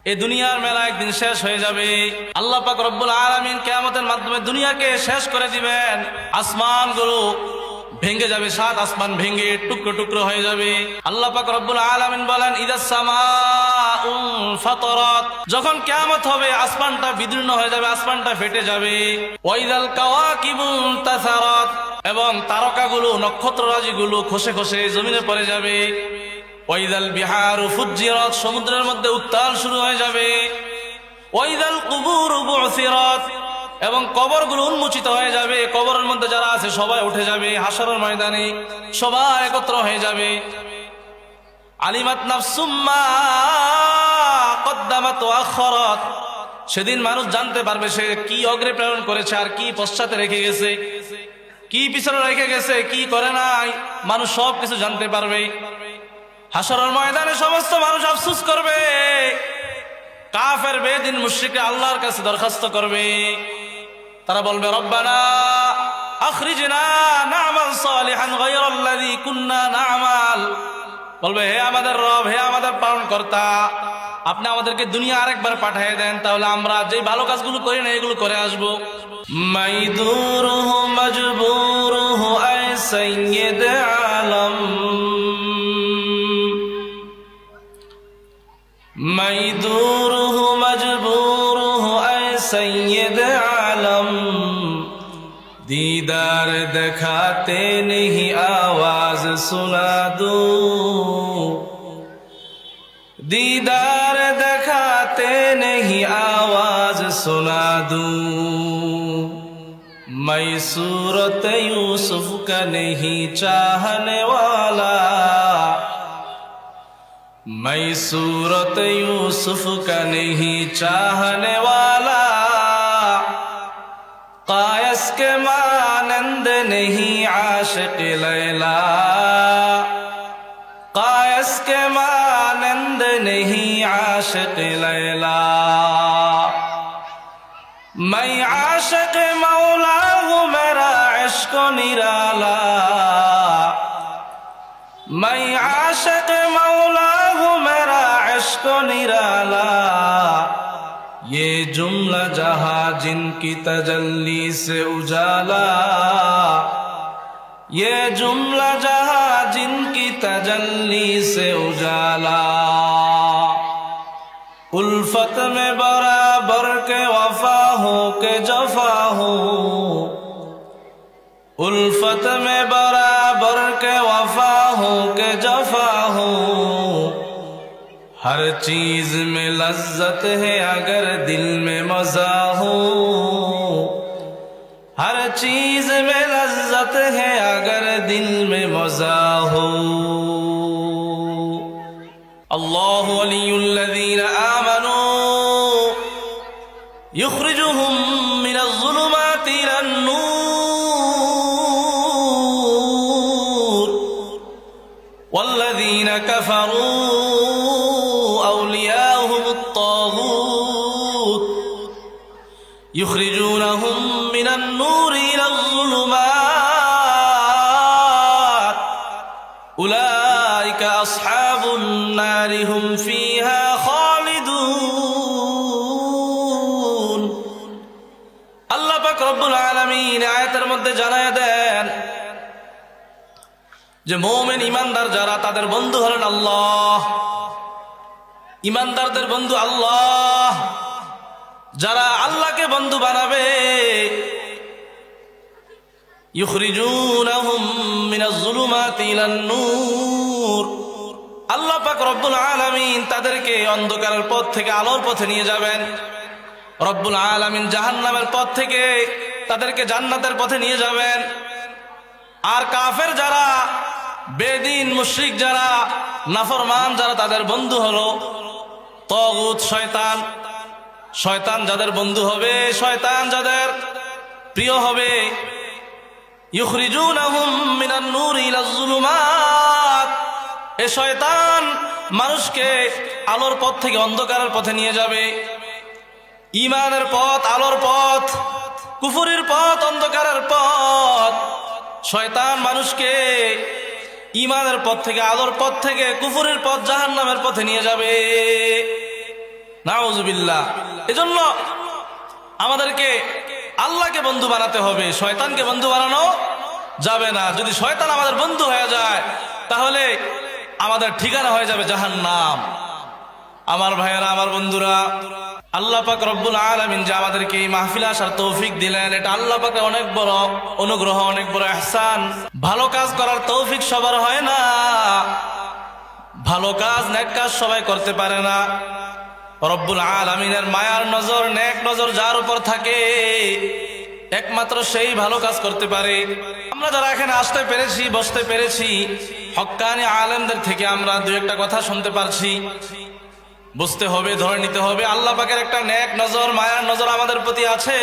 এই দুনিয়ার মেলা একদিন শেষ হয়ে যাবে। আল্লাহ পাক রব্বুল আলামিন কিয়ামতের মাধ্যমে দুনিয়াকে শেষ করে দিবেন। আসমানগুলো ভেঙে যাবে, 7 আসমান ভেঙে টুকরো টুকরো হয়ে যাবে। আল্লাহ পাক রব্বুল আলামিন বলেন, ইদাস সামাউ ফাতারাত, যখন কিয়ামত হবে আসমানটা বিদীর্ণ হয়ে যাবে, আসমানটা ফেটে যাবে। ওয়াইদাল কাওয়াকিবু তাসারাত, এবং তারকাগুলো, নক্ষত্ররাজিগুলো খসে খসে জমিনে পড়ে যাবে। ওয়াইদাল বিহারু ফুজ্জিরাত, সমুদ্রের মধ্যে উত্তাল শুরু হয়ে যাবে। ওয়াইদাল কুবুরু বুসিরাত, এবং কবরগুলো উন্মোচিত হয়ে যাবে। কবরের মধ্যে যারা আছে সবাই উঠে যাবে, হাসরের ময়দানে সবাই একত্র হয়ে যাবে। আলিমাত নাফসুম মা কদ্দামাত ওয়া আখখারাত, সেদিন মানুষ জানতে পারবে সে কি অগ্রে প্রেরণ করেছে আর কি পশ্চাতে রেখে গেছে, কি পিছনে রেখে গেছে, কি করে নাই, মানুষ সব কিছু জানতে পারবে। হাসরের ময়দানে সমস্ত মানুষ আফসোস করবে। কাফের বেদিন মুশরিকরা আল্লাহর কাছে দরখাস্ত করবে, তারা বলবে, রব্বানা আখরিজনা না'মাল সালিহান গায়রাল্লাযী কুন্না না'মাল, বলবে, হে আমাদের রব, হে আমাদের পালনকর্তা, আপনি আমাদেরকে দুনিয়া আরেকবার পাঠিয়ে দেন, তাহলে আমরা যে ভালো কাজগুলো করি না এগুলো করে আসবো। মাইদুরুহু মাজবুরুহু আই সাইয়্যিদ আলম, মাইদুরুহু মাজবুরুহু আই সৈয়দ আলম, दीदार दिखाते नहीं आवाज सुना दो, दीदार दिखाते नहीं आवाज सुना दो, मैं सूरत यूसुफ का नहीं चाहने वाला, मैं सूरत यूसुफ का नहीं चाहने वाला, कायस के मानंद नहीं आशिक लैला, कायस के मानंद नहीं आशिक लैला, मैं आशिक मौला हूँ मेरा इश्क निराला, मैं आशिक मौला हूँ मेरा इश्क निराला, ये जुमला जहां जिनकी तजल्ली से उजाला, ये जुमला जहां जिनकी तजल्ली से उजाला, उल्फत में बराबर के वफा हो के जफा हो, उल्फत में बराबर के वफा हो के जफा हो, हर चीज में लज्जत है अगर दिल में मजा हो, हर चीज में लज्जत है अगर दिल में मजा हो। अल्लाह वलियुल्लज़ीना आमनू युखरिजुहुम मिनज़्ज़ुलुमाति इलन-नूर वल्लज़ीना कफ़रू युखरिजूनहुम मिनन नूरि इलज़्ज़ुलुमात उलाइका अस्हाबुन नारि हुम फीहा खालिदून। আল্লাহ পাক রব্বুল আলামিন আয়াতের মধ্যে জানায় দেন যে মুমিন ঈমানদার যারা, তাদের বন্ধু হলেন আল্লাহ। ঈমানদারদের বন্ধু আল্লাহ। যারা আল্লাহকে বন্ধু বানাবে, ইউখরিজুনাহুম মিনাজ-যুলুমাতি ইলান-নূর, আল্লাহ পাক রব্বুল আলামিন তাদেরকে অন্ধকারের পথ থেকে আলোর পথে নিয়ে যাবেন। রব্বুল আলামিন জাহান্নামের পথ থেকে তাদেরকে জান্নাতের পথে নিয়ে যাবেন। আর কাফের যারা, বেদিন মুশরিক যারা, নাফরমান যারা, তাদের বন্ধু হলো তাগুত, শয়তান। শয়তান যাদের বন্ধু হবে, শয়তান যাদের প্রিয় হবে, ইউখরিজুনাহুম মিনান নূরি ইলাজ-যুলুমাত, এই শয়তান মানুষকে আলোর পথ থেকে অন্ধকারের পথে নিয়ে যাবে। ঈমানের পথ আলোর পথ, কুফরির পথ অন্ধকারের পথ। শয়তান মানুষকে ঈমানের পথ থেকে, আলোর পথ থেকে কুফরির পথ, জাহান্নামের পথে নিয়ে যাবে। নাউযুবিল্লাহ। এজন্য আমাদেরকে আল্লাহকে বন্ধু বানাতে হবে, শয়তানকে বন্ধু বানানো যাবে না। যদি শয়তান আমাদের বন্ধু হয়ে যায় তাহলে আমাদের ঠিকানা হয়ে যাবে জাহান্নাম। আমার ভাইয়েরা, আমার বন্ধুরা, আল্লাহ পাক রব্বুল আলামিন যে আমাদেরকে এই মাহফিলে আসার তৌফিক দিলেন, এটা আল্লাহ পাকের অনেক বড় অনুগ্রহ, অনেক বড় ইহসান। ভালো কাজ করার তৌফিক সবার হয় না, ভালো কাজ নেক কাজ সবাই করতে পারে না। রব্বুল আলামিনের মায়ার নজর, নেক নজর যার উপর থাকে একমাত্র সেই ভালো কাজ করতে পারে। আমরা যারা এখানে আসতে পেরেছি, বসতে পেরেছি, হক্কানি আলেমদের থেকে আমরা দুই একটা কথা শুনতে পারছি। বুঝতে হবে, ধরে নিতে হবে, আল্লাহ পাকের একটা নেক নজর, মায়ার নজর আমাদের প্রতি আছে।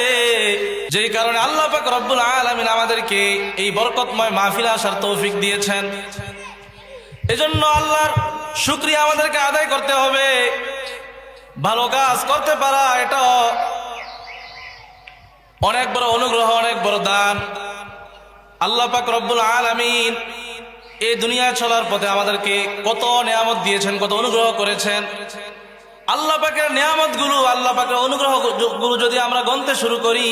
যেই কারণে আল্লাহ পাক রব্বুল আলামিন আমাদেরকে এই বরকতময় মাহফিলে আসার তৌফিক দিয়েছেন। এজন্য আল্লাহর শুকরিয়া আমাদেরকে আদায় করতে হবে। ভালো কাজ করতে পারা এটা অনেক বড় অনুগ্রহ, অনেক বড় দান। আল্লাহ পাক রব্বুল আলামিন এই দুনিয়ায় চলার পথে আমাদেরকে কত নিয়ামত দিয়েছেন, কত অনুগ্রহ করেছেন। আল্লাহ পাকের নিয়ামতগুলো, আল্লাহ পাকের অনুগ্রহগুলো যদি আমরা গণতে শুরু করি,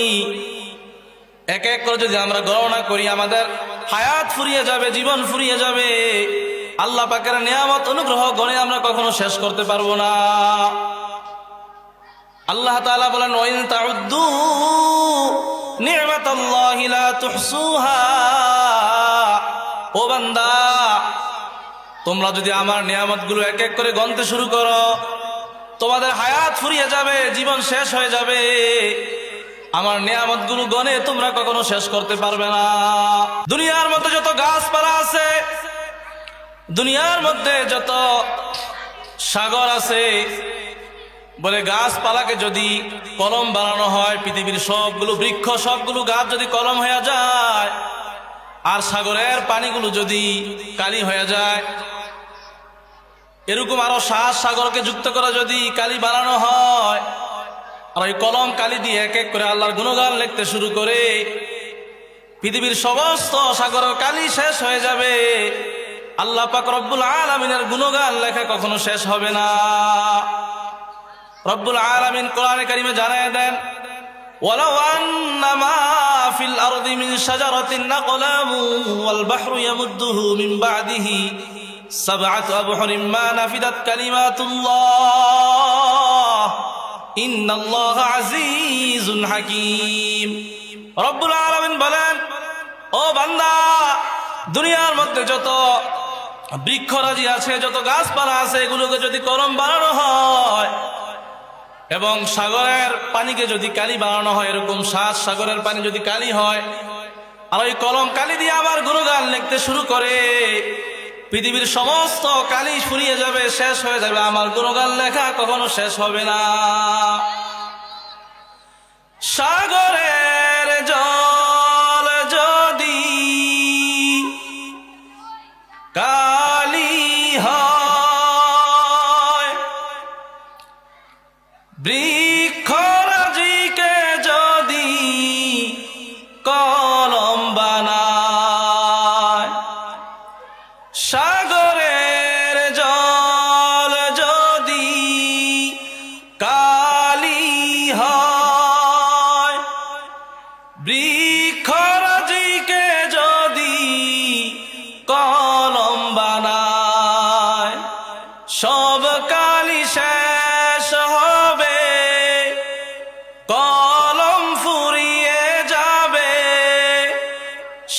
এক এক করে যদি আমরা গণনা করি, আমাদের হায়াত ফুরিয়ে যাবে, জীবন ফুরিয়ে যাবে। আল্লাহ পাকের নিয়ামত, অনুগ্রহ গণে আমরা কখনো শেষ করতে পারবো না। আল্লাহ তাআলা বলেন, ওয়াইন তাউদ্দু নি'মাতাল্লাহি লা তুহসুহা। ও বান্দা, তোমরা যদি আমার নিয়ামতগুলো এক এক করে গণতে শুরু করো, তোমাদের হায়াত ফুরিয়ে যাবে, জীবন শেষ হয়ে যাবে। আমার নিয়ামতগুলো গণে তোমরা কখনো শেষ করতে পারবে না। দুনিয়ার মধ্যে যত গাছপালা আছে, দুনিয়ার মধ্যে যত সাগর আছে, বলে গাছপালাকে যদি কলম বানানো হয়, পৃথিবীর সবগুলো বৃক্ষ, সবগুলো গাছ যদি কলম হয়ে যায়, আর সাগরের পানিগুলো যদি কালি হয়ে যায়, এরকম আরো 7 সাগরকে যুক্ত করে যদি কালি বানানো হয়, আর ওই কলম কালি দিয়ে এক এক করে আল্লাহর গুণগান লিখতে শুরু করে, পৃথিবীর সমস্ত সাগরের কালি শেষ হয়ে যাবে। আল্লাহ পাক রব্বুল আলামিনের গুণগান লেখা কখনো শেষ হবে না। রব্বুল আলামিন কোরআনে কারিমে জানায় দেন, ওয়ালাউ আন্না মা ফিল আরদি মিন শাজারাতিন নাকলামু ওয়াল বাহরু ইয়ামুদ্দুহু মিন বা'দিহি সাবআতু আবহুরিন মা নাফিদাত কালিমাতুল্লাহ ইন্নাল্লাহা আজিজুন হাকীম। রব্বুল আলামিন বলেন, ও বান্দা, দুনিয়ার মধ্যে যত বৃক্ষরাজি আছে, যত গাছপালা আছে, এগুলোকে যদি কলম বানানো হয় এবং সাগরের পানিকে যদি কালি বানানো হয়, এরকম 7 সাগরের পানি যদি কালি হয়, আর ওই কলম কালি দিয়ে আমার গুণগান লিখতে শুরু করে, পৃথিবীর সমস্ত কালি ফুরিয়ে যাবে, শেষ হয়ে যাবে, আমার গুণগান লেখা কখনো শেষ হবে না। সাগরের জল যদি কালি হয়, বৃক্ষরাজিকে যদি কলম বানায়, সাগরের জল যদি কালি হয়, বৃক্ষরাজিকে যদি কলম বানায়, সব কালি শেষ হবে, কলম ফুরিয়ে যাবে,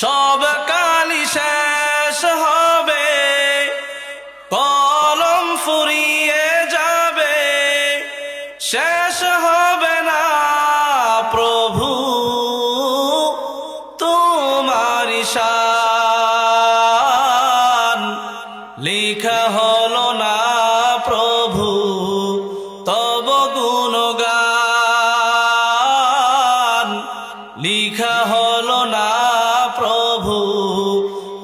সব কালি শেষ হবে, কলম ফুরিয়ে যাবে, শেষ হবে না প্রভু তোমার শান, লেখা হলো না প্রভু তব গুণগান, লিখা হলো না প্রভু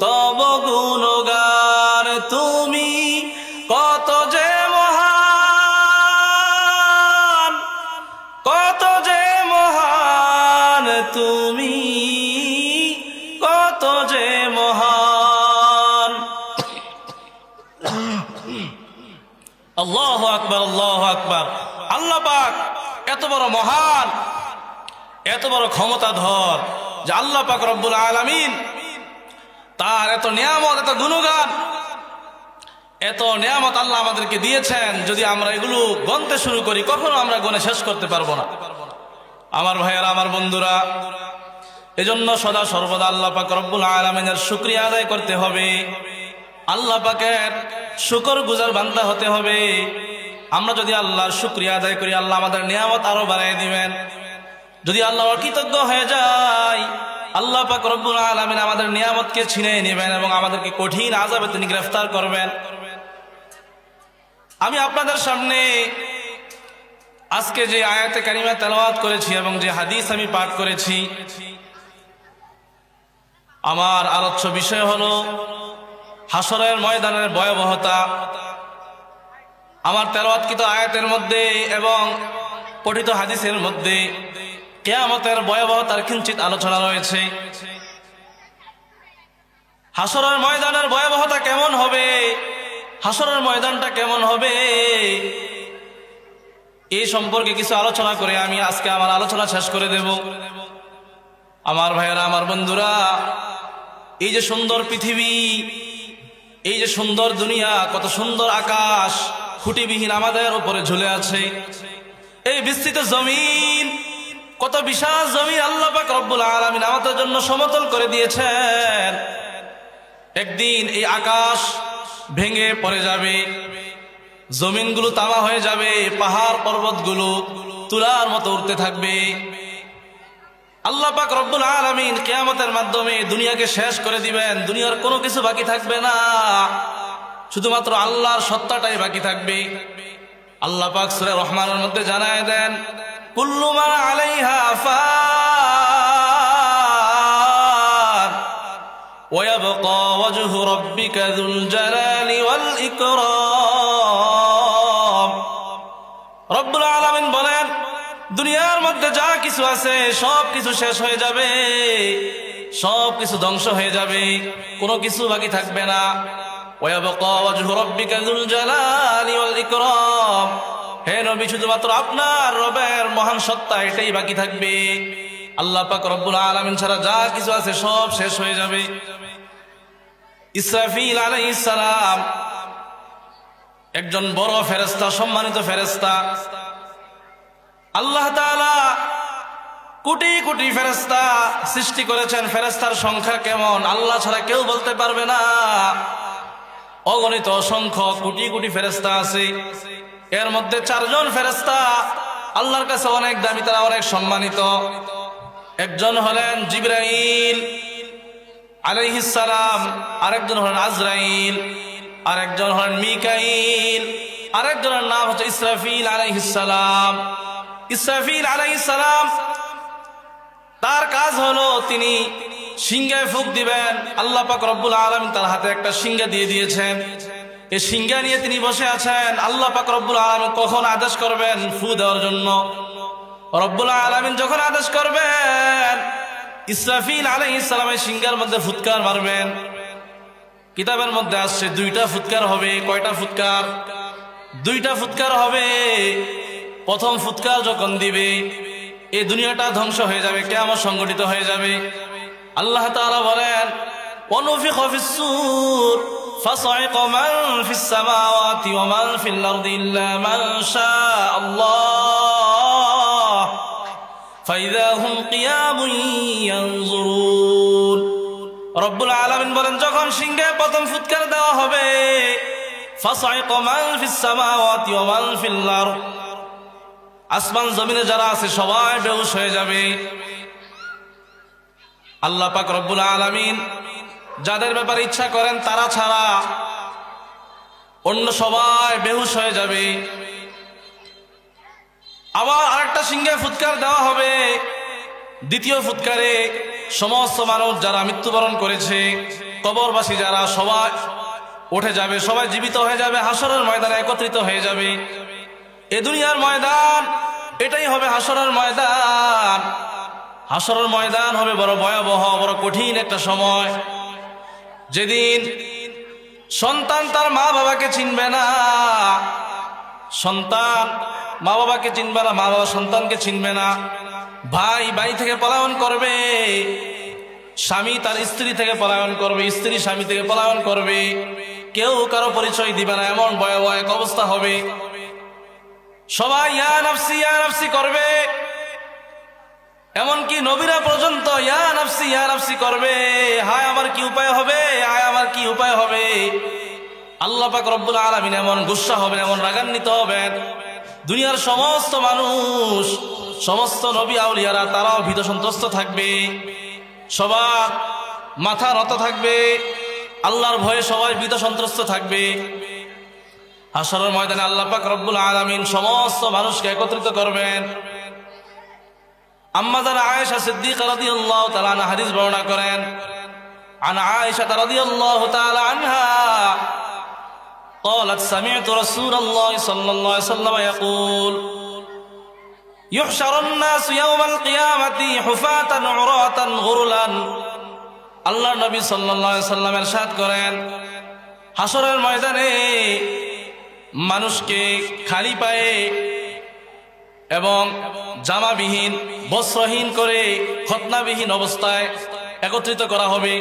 তব গুণগান। তুমি কত যে মহান, কত যে মহান, তুমি কত যে মহান। আল্লাহু আকবার, আল্লাহু আকবার। পাক এত বড় মহান, এত বড় ক্ষমতাধর যে আল্লাহ পাক রব্বুল আলামিন তার এত নিয়ামত, এত গুণগান, এত নিয়ামত আল্লাহ আমাদেরকে দিয়েছেন। যদি আমরা এগুলো গণতে শুরু করি কখনো আমরা গণে শেষ করতে পারবো না। আমার ভাইয়েরা, আমার বন্ধুরা, এজন্য সদা সর্বদা আল্লাহ পাক রব্বুল আলামিনের শুকরিয়া আদায় করতে হবে। আল্লাহ পাকের শুকর গুজার বান্দা হতে হবে। আমরা যদি আল্লাহর শুকরিয়া আদায় করি আল্লাহ আমাদের নিয়ামত আরো বাড়ায় দিবেন। যদি আল্লাহ অকৃতজ্ঞ হয়ে যায় আল্লাহ পাক রব্বুল আলামিন আমাদের নিয়ামতকে ছিনিয়ে নেবেন এবং আমাদেরকে কঠিন আযাবে তিনি গ্রেফতার করবেন। আমি আপনাদের সামনে আজকে যে আয়াতে কারিমা তেলাওয়াত করেছি এবং যে হাদিস আমি পাঠ করেছি, আমার আলোচ্য বিষয় হলো হাসরের ময়দানের ভয়াবহতা। আমার তেলাওয়াতকৃত আয়াতের মধ্যে এবং পঠিত হাদিসের মধ্যে কিয়ামতের ভয়াবহতার কিঞ্চিত আলোচনা রয়েছে। হাসরের ময়দানের ভয়াবহতা কেমন হবে, হাসরের ময়দানটা কেমন হবে, এই সম্পর্কে কিছু আলোচনা করে আমি আজকে আমার আলোচনা শেষ করে দেব। আমার ভাইয়েরা, আমার বন্ধুরা, এই যে সুন্দর পৃথিবী, এই যে সুন্দর দুনিয়া, কত সুন্দর আকাশ খুঁটিবিহীন আমাদের উপরে ঝুলে আছে, এই বিস্তৃত জমিন, কত বিশাল জমিন আল্লাহ পাক রব্বুল আলামিন আমাদের জন্য সমতল করে দিয়েছেন। একদিন এই আকাশ ভেঙে পড়ে যাবে, জমিনগুলো তামা হয়ে যাবে, পাহাড় পর্বতগুলো তুলার মতো উঠতে থাকবে। আল্লাহ পাক রব্বুল আলামিন কিয়ামতের মাধ্যমে দুনিয়াকে শেষ করে দিবেন। দুনিয়ার কোনো কিছু বাকি থাকবে না, শুধুমাত্র আল্লাহর সত্তাটাই বাকি থাকবে। আল্লাহ পাক সূরা রহমানের মধ্যে জানায় দেন, কুল্লু মা আলাইহা ফান ওয়া ইয়াবকা ওয়াজহু রাব্বিকা যুল জালালি ওয়াল ইকরাম। রব্বুল আলামিন বলেন, দুনিয়ার মধ্যে যা কিছু আছে সব কিছু শেষ হয়ে যাবে, সব কিছু ধ্বংস হয়ে যাবে, কোনো কিছু বাকি থাকবে না। ওয়ায়াবকা ওয়াজহু রাব্বিকা যুল জালালি ওয়াল ইকরাম, হে নবী, শুধুমাত্র আপনার রবের মহান সত্তা এটাই বাকি থাকবে। আল্লাহ পাক রব্বুল আলামিন ছাড়া যা কিছু আছে সব শেষ হয়ে যাবে। ইসরাফিল আলাইহিস সালাম একজন বড় ফেরেশতা, সম্মানিত ফেরেশতা। আল্লাহ তাআলা কোটি কোটি ফেরেশতা সৃষ্টি করেছেন। ফেরেশতার সংখ্যা কেমন আল্লাহ ছাড়া কেউ বলতে পারবে না। অগণিত অসংখ্য কোটি কোটি ফেরেশতা আছে। এর মধ্যে 4 জন ফেরেশতা আল্লাহর কাছে অনেক দামি, তারা অনেক সম্মানিত। একজন হলেন জিবরাইল আলাইহিস সালাম, আরেকজন হলেন আজরাইল, আরেকজন হলেন মিকাইল, আরেকজনের নাম হচ্ছে ইসরাফিল আলাইহিস সালাম। ইসরাফিল আলাইহিস সালাম তার কাজ হলো তিনি সিংহায় ফুঁক দিবেন। আল্লাহ পাক রব্বুল আলামিন তার হাতে একটা সিংহা দিয়ে দিয়েছেন। এই সিংহা নিয়ে তিনি বসে আছেন। আল্লাহ পাক রব্বুল আলামিন কখন আদেশ করবেন ফু দেওয়ার জন্য, রব্বুল আলামিন যখন আদেশ করবেন ইসরাফিল আলাইহিস সালামের সিংহার মধ্যে ফুৎকার মারবেন। কিতাবের মধ্যে আসছে 2টা ফুৎকার হবে। কয়টা ফুৎকার? 2টা ফুৎকার হবে। প্রথম ফুৎকার যখন দিবে এই দুনিয়াটা ধ্বংস হয়ে যাবে, কিয়ামত সংগঠিত হয়ে যাবে। আল্লাহ তাআলা বলেন, ওয়ানুফিখা ফিস-সূর ফাসাইকা মান ফিস-সামাওয়াতি ওয়া মান ফিল-আরদি ইল্লা মান শাআল্লাহ ফাইযা হুম কিয়ামুন ইয়ানজুরুন। রব্বুল আলামিন বলেন, যখন সিংহে প্রথম ফুৎকার দেওয়া হবে, ফাসাইকা মান ফিস-সামাওয়াতি ওয়া মান ফিল-আরদ, আসমান জমিনে যারা আছে সবাই বেহুশ হয়ে যাবে। আল্লাহ পাক রব্বুল আলামিন যাদের ব্যাপারে ইচ্ছা করেন তারা ছাড়া অন্য সবাই বেহুশ হয়ে যাবে। আবার আরেকটা সিংহে ফুৎকার দেওয়া হবে। দ্বিতীয় ফুৎকারে সমস্ত মানুষ যারা মৃত্যুবরণ করেছে, কবরবাসী যারা, সবাই উঠে যাবে, সবাই জীবিত হয়ে যাবে, হাসরের ময়দানে একত্রিত হয়ে যাবে। এ দুনিয়ার ময়দান এটাই হবে হাসরের ময়দান। হাসরের ময়দান হবে বড় ভয়াবহ, বড় কঠিন একটা সময়, যেদিন সন্তান তার মা বাবাকে চিনবে না, সন্তান মা বাবাকে চিনবে না, মা বাবা সন্তানকে চিনবে না, ভাই ভাই থেকে পলায়ন করবে, স্বামী তার স্ত্রী থেকে পলায়ন করবে, স্ত্রী স্বামী থেকে পলায়ন করবে, কেউ কারো পরিচয় দিবে না, এমন ভয়াবহ এক অবস্থা হবে। সবাই ইয়া নাফসি করবে, এমনকি নবীরা পর্যন্ত ইয়া নাফসি করবে। হায় আমার কি উপায় হবে, হায় আমার কি উপায় হবে। আল্লাহ পাক রব্বুল আলামিন এমন গুসা হবেন, এমন রাগান্বিত হবেন, দুনিয়ার সমস্ত মানুষ, সমস্ত নবী আউলিয়ারা তারাও ভীত সন্ত্রস্ত থাকবে, সবার মাথা নত থাকবে, আল্লাহর ভয়ে সবাই ভীত সন্ত্রস্ত থাকবে। হাশরের ময়দানে আল্লাহ পাক রব্বুল আলামিন সমস্ত মানুষকে একত্রিত করবেন। আম্মা জান আয়েশা সিদ্দিকা রাদিয়াল্লাহু তাআলা আনহা হাদিস বর্ণনা করেন, আন আয়েশা রাদিয়াল্লাহু তাআলা আনহা قالت سمعت رسول الله صلى الله عليه وسلم يقول يحشر الناس يوم القيامة حفاة عراة غرلا। আল্লাহর নবী সাল্লাল্লাহু আলাইহি সাল্লাম ইরশাদ করেন, হাশরের ময়দানে মানুষকে খালি পায়ে এবং জামাবিহীন বস্ত্রহীন করে খতনাবিহীন অবস্থায় একত্রিত করা হবে।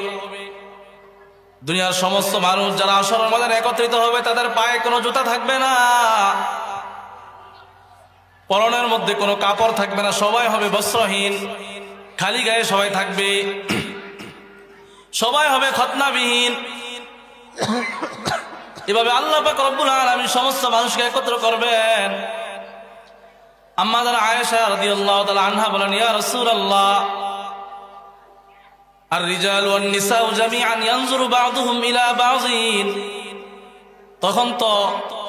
দুনিয়ার সমস্ত মানুষ যারা হাশরের ময়দানে একত্রিত হবে তাদের পায়ে কোনো জুতা থাকবে না, পরনের মধ্যে কোনো কাপড় থাকবে না, সবাই হবে বস্ত্রহীন, খালি গায়ে সবাই থাকবে, সবাই হবে খতনাবিহীন। এভাবে আল্লাহ পাক রব্বুল আলামিন সমস্ত মানুষকে একত্র করবেন। আম্মা জান আয়েশা রাদিয়াল্লাহু তাআলা আনহা বলেন, ইয়া রাসূলুল্লাহ আর রিজাল ওয়ান নিসাউ জামিআন ইয়ানজুরু বা'দুহুম ইলা বা'যিন। তখন তো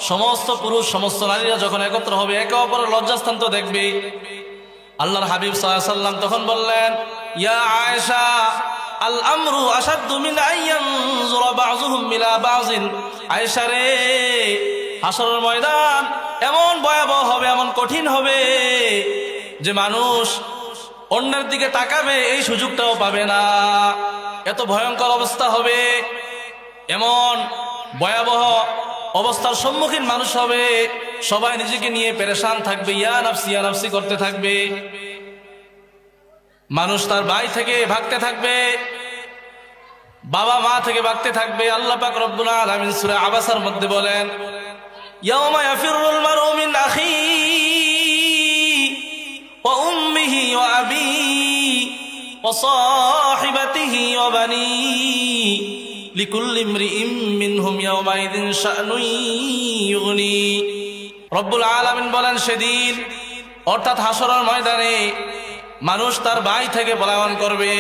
সমস্ত পুরুষ সমস্ত নারীরা যখন একত্র হবে একে অপরের লজ্জাস্থান তো দেখবে। আল্লাহর হাবিব সাল্লাল্লাহু আলাইহি সাল্লাম তখন বললেন, ইয়া আয়েশা আল আমরু আশাদ্দু মিন আইয়ানজুরা বা'যুহুম ইলা বা'যিন। আয়েশা রে, হাশরের ময়দান এমন ভয়াবহ হবে, এমন কঠিন হবে যে মানুষ অন্যের দিকে তাকাবে এই সুযোগটাও পাবে না, এত ভয়ঙ্কর অবস্থা হবে, এমন ভয়াবহ অবস্থার সম্মুখীন মানুষ হবে, সবাই নিজেকে নিয়ে পেরেশান থাকবে, ইয়া নাফসি করতে থাকবে। মানুষ তার ভাই থেকে ভাগতে থাকবে, বাবা মা থেকে ভাগতে থাকবে। আল্লাহ পাক রব্বুল আলামিন সূরা আবাসার মধ্যে বলেন, ইয়াউমা ইয়াফিরুল মারউ মিন আখিহি ওয়া উম্মিহি ওয়া আবিহি ওয়া সাহিবাতিহি ওয়া বানিহি লিকুল্লি ইমরিইম মিনহুম ইয়াওমাইযিন শা'নুন ইউগনি। রব্বুল আলামিন বলেন, সেদিন অর্থাৎ হাশরের ময়দানে মানুষ তার ভাই থেকে পলায়ন করবে,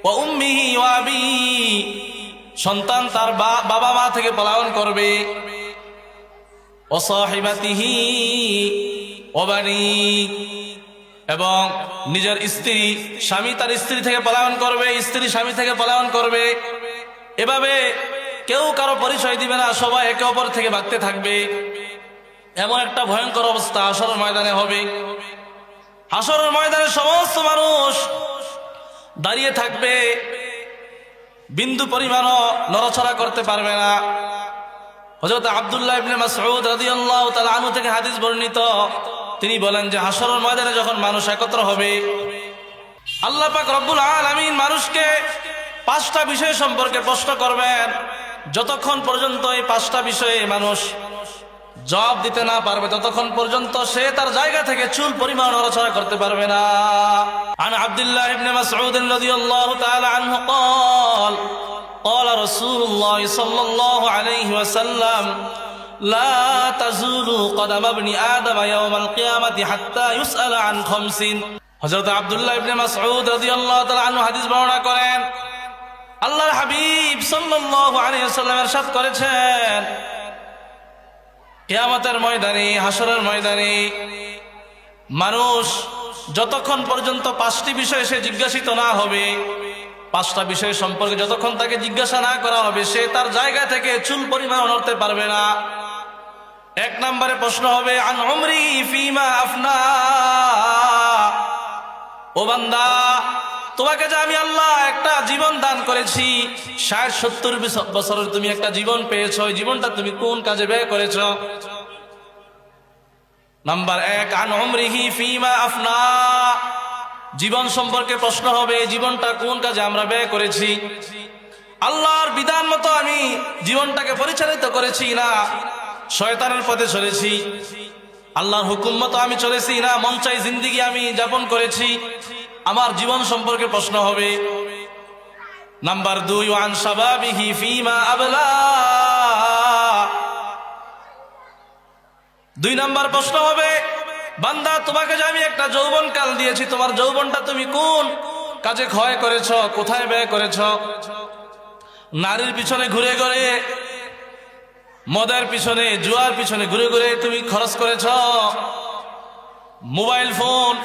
ওয়া উম্মিহি ওয়া আবিহি, সন্তান তার বাবা মা থেকে পলায়ন করবে, ওয়া সাহিবাতিহি ওয়া বানিহি, এবং নিজের স্ত্রী স্বামী তার স্ত্রী থেকে পলায়ন করবে, স্ত্রী স্বামী থেকে পলায়ন করবে। এভাবে কেউ কারো পরিচয় দিবে না, সবাই একে অপর থেকে ভাগতে থাকবে। এমন একটা ভয়ঙ্কর অবস্থা হাশরের ময়দানে হবে। হাশরের ময়দানে সমস্ত মানুষ দাঁড়িয়ে থাকবে, বিন্দু পরিমাণও নড়াচড়া করতে পারবে না। হযরত আব্দুল্লাহ ইবনে মাসউদ রাদিয়াল্লাহু তাআলা আনহু থেকে হাদিস বর্ণিত, তিনি বলেন যে হাশরের ময়দানে যখন মানুষ একত্র হবে, আল্লাহ পাক রব্বুল আলামিন মানুষকে 5টা বিষয় সম্পর্কে প্রশ্ন করবেন। যতক্ষণ পর্যন্ত এই 5টা বিষয়ে মানুষ জবাব দিতে না পারবে ততক্ষণ পর্যন্ত সে তার জায়গা থেকে চুল পরিমাণ নড়াচড়া করতে পারবে না। আন আব্দুল্লাহ ইবনে মাসউদ রাদিয়াল্লাহু তাআলা আনহু قال قال رسول الله صلى الله عليه وسلم لا تزول قدم ابن آدم يوم القيامة حتى يسأل عن 5। হযরত আব্দুল্লাহ ইবনে মাসউদ রাদিয়াল্লাহু তাআলা আনহু হাদিস বর্ণনা করেন, আল্লাহর হাবিব সাল্লাল্লাহু আলাইহি ওয়াসাল্লাম ইরশাদ করেছেন, কিয়ামতের ময়দানে, হাশরের ময়দানে মানুষ যতক্ষণ পর্যন্ত 5টি বিষয় সে জিজ্ঞাসিত না হবে, 5টা বিষয় সম্পর্কে যতক্ষণ তাকে জিজ্ঞাসা না করা হবে, সে তার জায়গা থেকে চুল পরিমাণ নড়তে পারবে না। 1 নম্বরে প্রশ্ন হবে, আন উমরি ফিমা আফনা। ও বান্দা, তোমাকে যে আমি আল্লাহ একটা জীবন দান করেছি, 60-70 বছরের তুমি একটা জীবন পেয়েছো, ওই জীবনটা তুমি কোন কাজে ব্যয় করেছো? নাম্বার 1, আন উমরিহি ফিমা আফনা, জীবন সম্পর্কে প্রশ্ন হবে, জীবনটা কোন কাজে আমরা ব্যয় করেছি। আল্লাহর বিধান মতো আমি জীবনটাকে পরিচালিত করেছি না শয়তানের পথে চলেছি, আল্লাহর হুকুম মতো আমি চলেছি না মন চাই জিন্দেগি আমি যাপন করেছি। আমার জীবন সম্পর্কে প্রশ্ন হবে। নাম্বার 2, ওয়ান শাবাবিহি ফিমা আবলা, 2 নাম্বার প্রশ্ন হবে, বান্দা তোমাকে যে আমি একটা যৌবন কাল দিয়েছি, তোমার যৌবনটা তুমি কোন কাজে ক্ষয় করেছ, কোথায় ব্যয় করেছ? নারীর পিছনে ঘুরে ঘুরে, মদের পিছনে, জুয়ার পিছনে ঘুরে ঘুরে তুমি খরচ করেছ, মোবাইল ফোন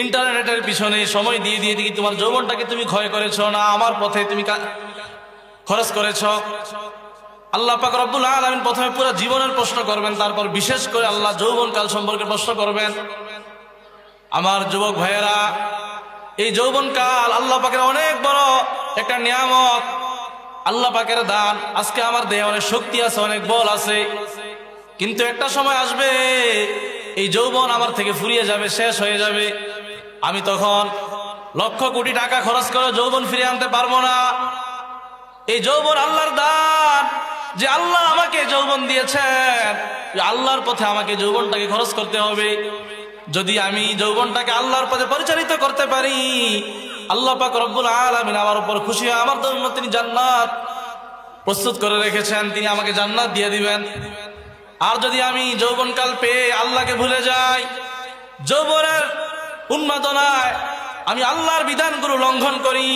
ইন্টারনেটের পিছনে সময় দিয়ে দিয়ে দিয়ে তোমার যৌবনটাকে তুমি ক্ষয় করেছ, না আমার পথে তুমি খরচ করেছ? আল্লাহ পাক রব্বুল আলামিন প্রথমে পুরো জীবনের প্রশ্ন করবেন, তারপর বিশেষ করে আল্লাহ যৌবনকাল সম্পর্কে প্রশ্ন করবেন। আমার যুবক ভাইয়েরা, এই যৌবনকাল আল্লাহ পাকের অনেক বড় একটা নিয়ামত, আল্লাহ পাকের দান। আজকে আমার দেহে অনেক শক্তি আছে, অনেক বল আছে, কিন্তু একটা সময় আসবে এই যৌবন আমার থেকে ফুরিয়ে যাবে, শেষ হয়ে যাবে। আমি তখন লক্ষ কোটি টাকা খরচ করে যৌবন ফিরিয়ে আনতে পারবো না। এই যৌবন আল্লাহর দান, যে আল্লাহ আমাকে যৌবন দিয়েছেন, আল্লাহর পথে আমাকে যৌবনটাকে খরচ করতে হবে। যদি আমি যৌবনটাকে আল্লাহর পথে পরিচালিত করতে পারি, আল্লাহ পাক রব্বুল আলামিন আমার উপর খুশি হয়ে আমার জন্য তিনি জান্নাত প্রস্তুত করে রেখেছেন, তিনি আমাকে জান্নাত দিয়ে দিবেন। আর যদি আমি যৌবনকাল পেয়ে আল্লাহকে ভুলে যাই, যৌবনের উন্মাদনায় আমি আল্লাহর বিধানগুলো লঙ্ঘন করি,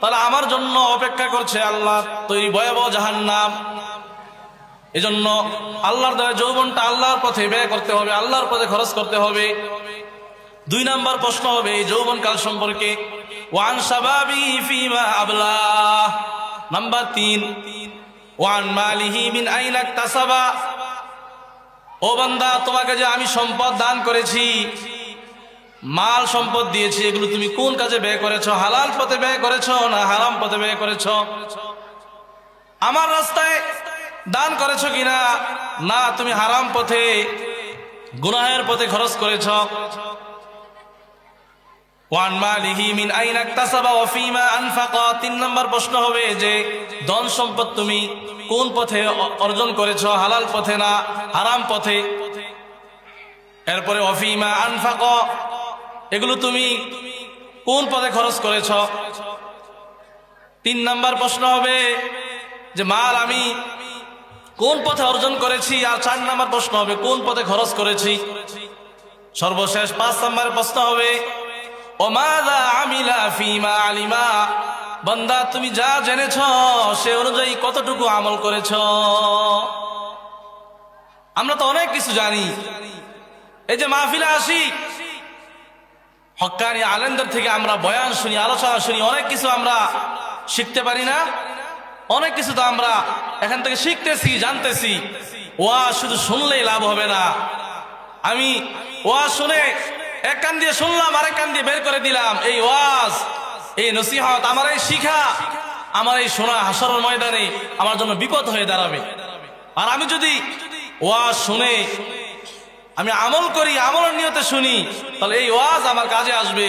তাহলে আমার জন্য অপেক্ষা করছে আল্লাহ তৈরি ভয়াবহ জাহান্নাম। এজন্য আল্লাহর দ্বারা যৌবনটা আল্লাহর পথে ব্যয় করতে হবে, আল্লাহর পথে খরচ করতে হবে। 2 নাম্বার প্রশ্ন হবে এই যৌবনকাল সম্পর্কে, ওয়ান শাবাবি ফিমা আবলা। নাম্বার 3, ওয়ান মালিহি মিন আইনা ইকতাসাবা, ও বান্দা তোমাকে যে আমি সম্পদ দান করেছি, মাল সম্পদ দিয়েছি, এগুলো তুমি কোন কাজে ব্যয় করেছো? হালাল পথে ব্যয় করেছো না হারাম পথে ব্যয় করেছো? আমার রাস্তায় দান করেছো কিনা, না তুমি হারাম পথে গুনাহের পথে খরচ করেছো? ওয়ান মালিহি মিন আইনা ইকতাসাবা ওয়া ফিমা আনফাকা। 3 নাম্বার প্রশ্ন হবে যে ধন সম্পদ তুমি কোন পথে অর্জন করেছো, হালাল পথে না হারাম পথে? এরপরে ওয়া ফিমা আনফাকা, এগুলো তুমি কোন পথে খরচ করেছ? 3 নাম্বার প্রশ্ন হবে যে মাল আমি কোন পথে অর্জন করেছি, আর 4 নাম্বার প্রশ্ন হবে কোন পথে খরচ করেছি। সর্বশেষ 5 নাম্বার প্রশ্ন হবে ওমাযা আমিলা ফিমা আলিমা, বান্দা তুমি যা জেনেছ সে অনুযায়ী কতটুকু আমল করেছ? আমরা তো অনেক কিছু জানি, এই যে মাহফিলে আসি, হক্কানি আলেমদের থেকে আমরা বয়ান শুনি, আলোচনা শুনি, অনেক কিছু আমরা শিখতে পারি না? অনেক কিছু তো আমরা এখান থেকে শিখতেছি, জানতেছি। ওয়াজ শুধু শুনলেই লাভ হবে না। আমি ওয়াজ শুনে এক কান দিয়ে শুনলাম, আরেক কান দিয়ে বের করে দিলাম, এই ওয়াজ, এই নসিহত, আমার এই শিখা, আমার এই শোনা হাসরের ময়দানে আমার জন্য বিপদ হয়ে দাঁড়াবে। আর আমি যদি ওয়াজ শুনে আমি আমল করি, আমলের নিয়তে শুনি, তাহলে এই ওয়াজ আমার কাজে আসবে,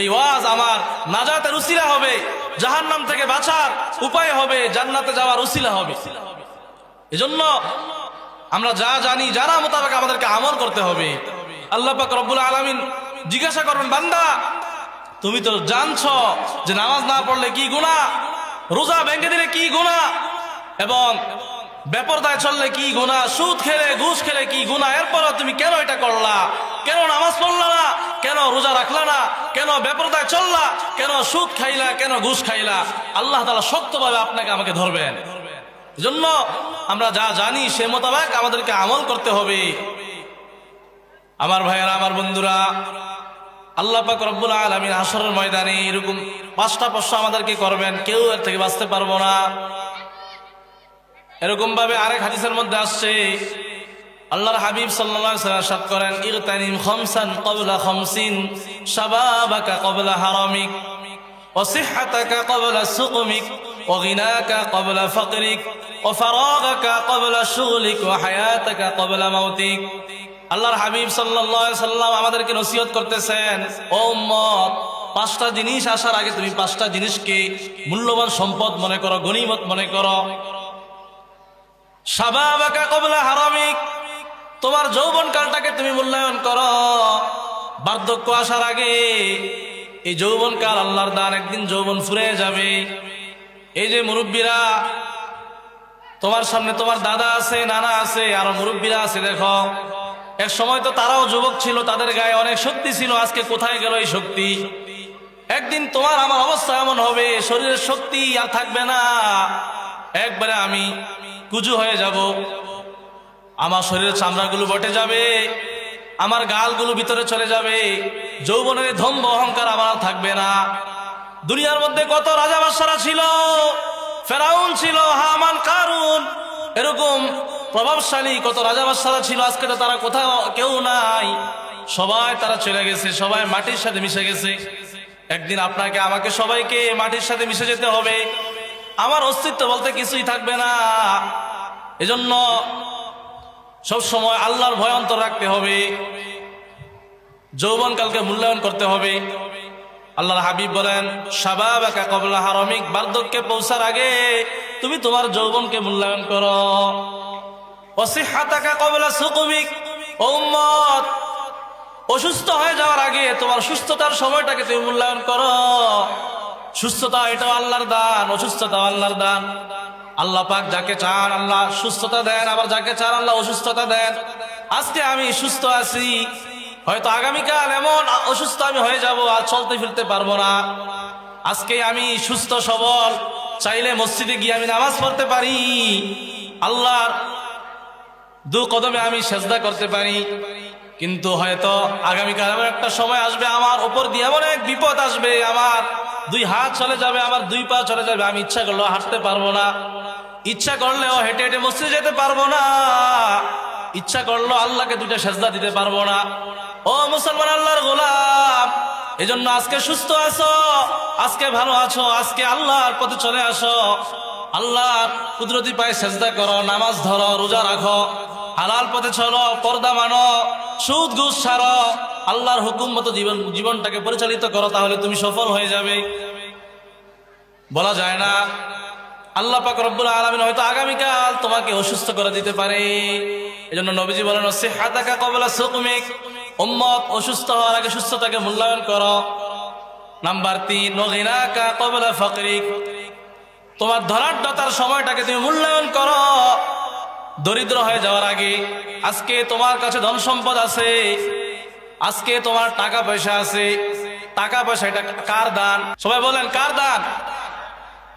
এই ওয়াজ আমার নাজাতের উসিলা হবে, জাহান্নাম থেকে বাঁচার উপায় হবে, জান্নাতে যাওয়ার উসিলা হবে। এজন্য আমরা যা জানি, জানা মোতাবেক আমাদেরকে আমল করতে হবে। আল্লাহ পাক রব্বুল আলামিন জিজ্ঞাসা করবেন, বান্দা তুমি তো জানছো যে নামাজ না পড়লে কি গুনাহ, রোজা ভেঙে দিলে কি গুনাহ, এবং বেপরদায় চললে কি গুনাহ, সুদ খেলে ঘুষ খেলে কি গুনাহ, এরপরও তুমি কেন এটা করলা? কেন নামাজ পড়লা না? কেন রোজা রাখলা না? কেন বেপরদায় চললা? কেন সুদ খাইলা? কেন ঘুষ খাইলা? আল্লাহ তাআলা শক্তভাবে আপনাকে আমাকে ধরবেন। এজন্য আমরা যা জানি সে মোতাবেক আমাদেরকে আমল করতে হবে। আমার ভাইয়েরা, আমার বন্ধুরা, আল্লাহ পাক রব্বুল আলামিন হাসরের ময়দানে এরকম 5টা প্রশ্ন আমাদেরকে করবেন, কেউ এর থেকে বাঁচতে পারবো না। এরকম ভাবে আরেক হাদিসের মধ্যে আসছে, আল্লাহর হাবিব সাল্লাল্লাহু আলাইহি ওয়াসাল্লাম ইরশাদ করেন, ইগতানিম খামসান ক্বাবলা খামসিন, শাবাবাকা ক্বাবলা হারামিক, ওয়া সিহহাতাকা ক্বাবলা সুকমিক, ওয়া গিনাকা ক্বাবলা ফাকরিক, ওয়া ফারাগাকা ক্বাবলা শুগলিক, ওয়া হায়াতাকা ক্বাবলা মাউতিক। আল্লাহর হাবিব সাল্লাল্লাহু আলাইহি সাল্লাম আমাদেরকে নসিহত করতেছেন, ও উম্মত, 5টা জিনিস আসার আগে তুমি 5টা জিনিসকে মূল্যবান সম্পদ মনে করো, গনিমত মনে করো। শাবাবাকা ক্বাবলা হারামিক, তোমার যৌবনকালটাকে তুমি মূল্যায়ন করো। বার্ধক্য আসার আগে এই যৌবনকাল আল্লাহর দান, একদিন যৌবন ফুরিয়ে যাবে। এই যে মুরব্বীরা, তোমার সামনে তোমার দাদা আছে, নানা আছে, আরো মুরব্বীরা আছে, দেখো এক সময় তো তারাও যুবক ছিল, তাদের গায়ে অনেক শক্তি ছিল, আজকে কোথায় গেল এই শক্তি? একদিন তোমার আমার অবস্থা এমন হবে, শরীরের শক্তি আর থাকবে না, একবারে আমি কুজু হয়ে যাব, আমার শরীরের চামড়াগুলো বটে যাবে, আমার গালগুলো ভিতরে চলে যাবে, যৌবনের ধম্ব অহংকার আমার থাকবে না। দুনিয়ার মধ্যে কত রাজা বাদশারা ছিল, ফেরাউন ছিল, হামান, কারুন, এরকম প্রভাবশালী কত রাজা বাদশারা ছিল, আজকে তো তারা কোথাও কেউ নাই, সবাই তারা চলে গেছে, সবাই মাটির সাথে মিশে গেছে। একদিন আপনাকে আমাকে সবাইকে মাটির সাথে মিশে যেতে হবে, আমার অস্তিত্ব বলতে কিছুই থাকবে না। এজন্য সব সময় আল্লাহর ভয় অন্তর রাখতে হবে, যৌবনকালকে মূল্যায়ন করতে হবে। আল্লাহর হাবিব বলেন, শাবাবাকা ক্বাবলা হারামিক, বার্ধক্যে পৌঁছার আগে তুমি তোমার যৌবনকে মূল্যায়ন করো। ওয়াসিহহাতাকা ক্বাবলা সুকুমিক, ও উম্মত, অসুস্থ হয়ে যাওয়ার আগে তোমার সুস্থতার সময়টাকে তুমি মূল্যায়ন করো। সুস্থতা এটাও আল্লাহর দান, অসুস্থতাও আল্লাহর দান। আল্লাহ পাক যাকে চান আল্লাহ সুস্থতা দেন, আবার যাকে চান আল্লাহ অসুস্থতা দেন। আজকে আমি সুস্থ আছি, হয়তো আগামীকাল এমন অসুস্থ আমি হয়ে যাব, আর চলতে ফিরতে পারবো না। আজকে আমি সুস্থ সবল, চাইলে মসজিদে গিয়ে আমি নামাজ পড়তে পারি, আল্লাহর দু কদমে আমি সেজদা করতে পারি, কিন্তু হয়তো আগামীকাল এমন একটা সময় আসবে, আমার উপর দিয়ে এমন এক বিপদ আসবে, আমার 2 হাত চলে যাবে, আমার 2 পা চলে যাবে, আমি ইচ্ছা করলেও হাঁটতে পারবো না, ইচ্ছা করলেও হেঁটে হেঁটে মসজিদে যেতে পারবো না, ইচ্ছা করলেও আল্লাহকে 2টা সেজদা দিতে পারবো না। ও মুসলমান, আল্লাহর গোলাম, এজন্য আজকে সুস্থ আছো, আজকে ভালো আছো, আজকে আল্লাহর পথে চলে আসো, আল্লাহর কুদরতি পায়ে সেজদা করো, নামাজ ধরো, রোজা রাখো, হালাল পথে চলো, পর্দা মানো, সুদ ঘুষ ছাড়ো, আল্লাহর হুকুম মতো জীবনটাকে পরিচালিত করো, তাহলে তুমি সফল হয়ে যাবে। বলা যায় না, আল্লাহ পাক রব্বুল আলামিন হয়তো আগামীকাল তোমাকে অসুস্থ করে দিতে পারে। এজন্য নবীজি বলেন, সিহহাতাকা ক্বাবলা সুকুমিক, উম্মত, অসুস্থ হওয়ার আগে সুস্থতাকে মূল্যায়ন করো। নাম্বার 3, গিনাকা ক্বাবলা ফাকরিক, তোমার ধনাঢ্যতার সময়টাকে তুমি মূল্যায়ন করো, দরিদ্র হয়ে যাওয়ার আগে। আজকে তোমার কাছে ধন সম্পদ আছে, আজকে তোমার টাকা পয়সা আছে, টাকা পয়সা এটা কার দান? সবাই বলেন, কার দান?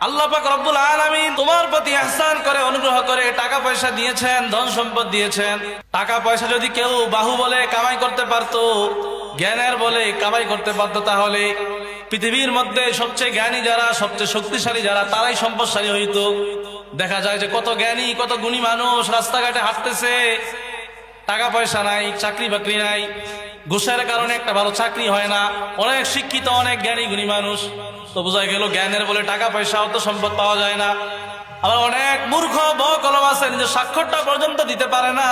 আল্লাহ পাক রব্বুল আলামিন তোমার প্রতি ইহসান করে, অনুগ্রহ করে টাকা পয়সা দিয়েছেন, ধন সম্পদ দিয়েছেন। টাকা পয়সা যদি কেউ বাহু বলে কামাই করতে পারতো, জ্ঞানের বলে কামাই করতে পারতো, তাহলে পৃথিবীর মধ্যে সবচেয়ে জ্ঞানী যারা, সবচেয়ে শক্তিশালী যারা, তারাই সম্পদশালী হইতো। দেখা যায় যে কত জ্ঞানী, কত গুণী মানুষ রাস্তাঘাটে হাঁটতেছে, টাকা পয়সা নাই, চাকরি বাকরি নাই, ঘুষের কারণে একটা ভালো চাকরি হয় না, অনেক শিক্ষিত, অনেক জ্ঞানী গুণী মানুষ, তো বোঝা গেল জ্ঞানের বলে টাকা পয়সা অত সম্পদ পাওয়া যায় না। আবার অনেক মূর্খ কলম আছে, নিজের স্বাক্ষরটা পর্যন্ত দিতে পারে না।